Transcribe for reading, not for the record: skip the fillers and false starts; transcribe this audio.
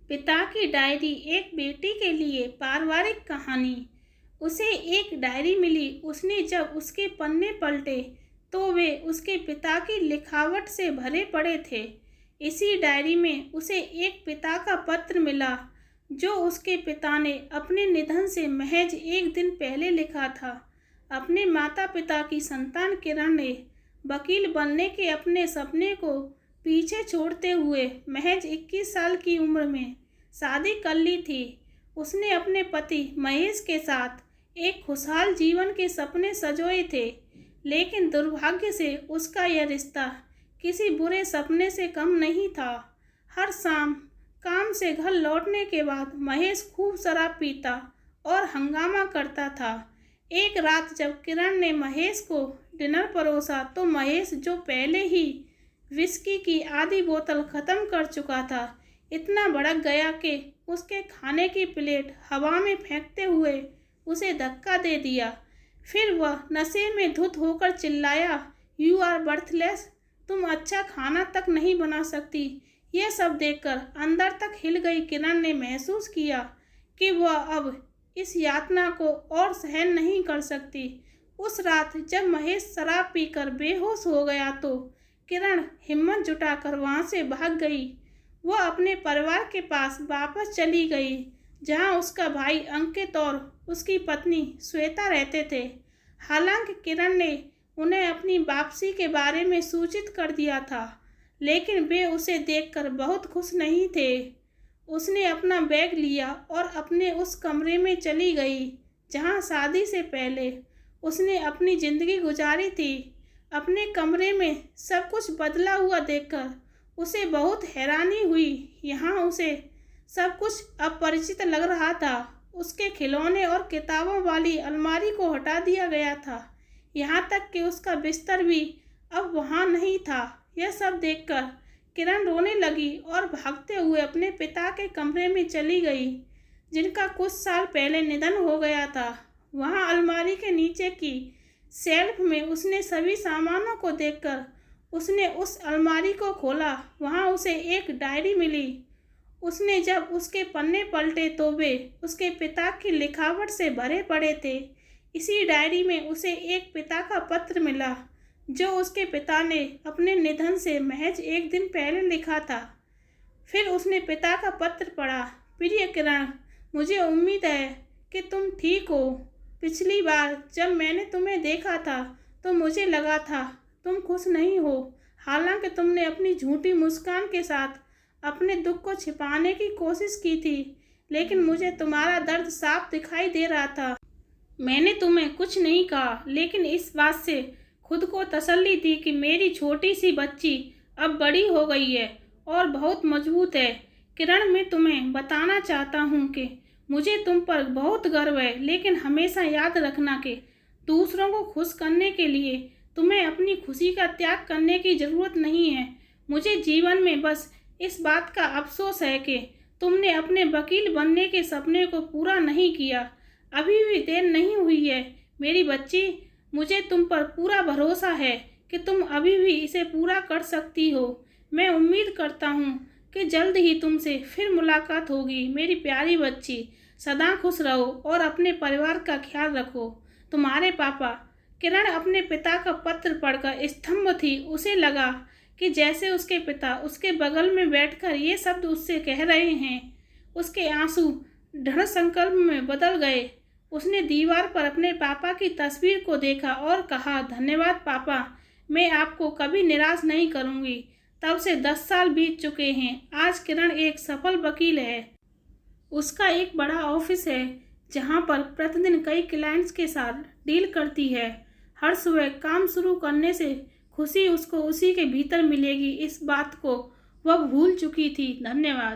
पिता की डायरी, एक बेटी के लिए पारिवारिक कहानी। उसे एक डायरी मिली। उसने जब उसके पन्ने पलटे तो वे उसके पिता की लिखावट से भरे पड़े थे। इसी डायरी में उसे एक पिता का पत्र मिला जो उसके पिता ने अपने निधन से महज एक दिन पहले लिखा था। अपने माता पिता की संतान किरण ने वकील बनने के अपने सपने को पीछे छोड़ते हुए महज 21 साल की उम्र में शादी कर ली थी। उसने अपने पति महेश के साथ एक खुशहाल जीवन के सपने सजोए थे, लेकिन दुर्भाग्य से उसका यह रिश्ता किसी बुरे सपने से कम नहीं था। हर शाम काम से घर लौटने के बाद महेश खूब शराब पीता और हंगामा करता था। एक रात जब किरण ने महेश को डिनर परोसा तो महेश, जो पहले ही विस्की की आधी बोतल खत्म कर चुका था, इतना भड़क गया कि उसके खाने की प्लेट हवा में फेंकते हुए उसे धक्का दे दिया। फिर वह नशे में धुत होकर चिल्लाया, "यू आर बर्थलेस, तुम अच्छा खाना तक नहीं बना सकती।" यह सब देखकर अंदर तक हिल गई किरण ने महसूस किया कि वह अब इस यातना को और सहन नहीं कर सकती। उस रात जब महेश शराब पीकर बेहोश हो गया तो किरण हिम्मत जुटाकर वहां से भाग गई। वह अपने परिवार के पास वापस चली गई, जहां उसका भाई अंकित और उसकी पत्नी श्वेता रहते थे। हालांकि किरण ने उन्हें अपनी वापसी के बारे में सूचित कर दिया था, लेकिन वे उसे देखकर बहुत खुश नहीं थे। उसने अपना बैग लिया और अपने उस कमरे में चली गई जहां शादी से पहले उसने अपनी जिंदगी गुजारी थी। अपने कमरे में सब कुछ बदला हुआ देखकर उसे बहुत हैरानी हुई। यहाँ उसे सब कुछ अपरिचित लग रहा था। उसके खिलौने और किताबों वाली अलमारी को हटा दिया गया था, यहाँ तक कि उसका बिस्तर भी अब वहाँ नहीं था। यह सब देखकर किरण रोने लगी और भागते हुए अपने पिता के कमरे में चली गई, जिनका कुछ साल पहले निधन हो गया था। वहाँ अलमारी के नीचे की शेल्फ में उसने सभी सामानों को देखकर उसने उस अलमारी को खोला। वहाँ उसे एक डायरी मिली। उसने जब उसके पन्ने पलटे तो वे उसके पिता की लिखावट से भरे पड़े थे। इसी डायरी में उसे एक पिता का पत्र मिला जो उसके पिता ने अपने निधन से महज एक दिन पहले लिखा था। फिर उसने पिता का पत्र पढ़ा। प्रिय किरण, मुझे उम्मीद है कि तुम ठीक हो। पिछली बार जब मैंने तुम्हें देखा था तो मुझे लगा था तुम खुश नहीं हो। हालांकि तुमने अपनी झूठी मुस्कान के साथ अपने दुख को छिपाने की कोशिश की थी, लेकिन मुझे तुम्हारा दर्द साफ दिखाई दे रहा था। मैंने तुम्हें कुछ नहीं कहा, लेकिन इस बात से खुद को तसल्ली दी कि मेरी छोटी सी बच्ची अब बड़ी हो गई है और बहुत मजबूत है। किरण, मैं तुम्हें बताना चाहता हूँ कि मुझे तुम पर बहुत गर्व है, लेकिन हमेशा याद रखना कि दूसरों को खुश करने के लिए तुम्हें अपनी खुशी का त्याग करने की ज़रूरत नहीं है। मुझे जीवन में बस इस बात का अफसोस है कि तुमने अपने वकील बनने के सपने को पूरा नहीं किया। अभी भी देर नहीं हुई है मेरी बच्ची। मुझे तुम पर पूरा भरोसा है कि तुम अभी भी इसे पूरा कर सकती हो। मैं उम्मीद करता हूँ कि जल्द ही तुमसे फिर मुलाकात होगी मेरी प्यारी बच्ची। सदा खुश रहो और अपने परिवार का ख्याल रखो। तुम्हारे पापा। किरण अपने पिता का पत्र पढ़कर स्तंभ थी। उसे लगा कि जैसे उसके पिता उसके बगल में बैठकर ये शब्द उससे कह रहे हैं। उसके आंसू दृढ़ संकल्प में बदल गए। उसने दीवार पर अपने पापा की तस्वीर को देखा और कहा, धन्यवाद पापा, मैं आपको कभी निराश नहीं करूंगी। तब से 10 साल बीत चुके हैं। आज किरण एक सफल वकील है। उसका एक बड़ा ऑफिस है जहां पर प्रतिदिन कई क्लाइंट्स के साथ डील करती है। हर सुबह काम शुरू करने से खुशी उसको उसी के भीतर मिलेगी, इस बात को वह भूल चुकी थी। धन्यवाद।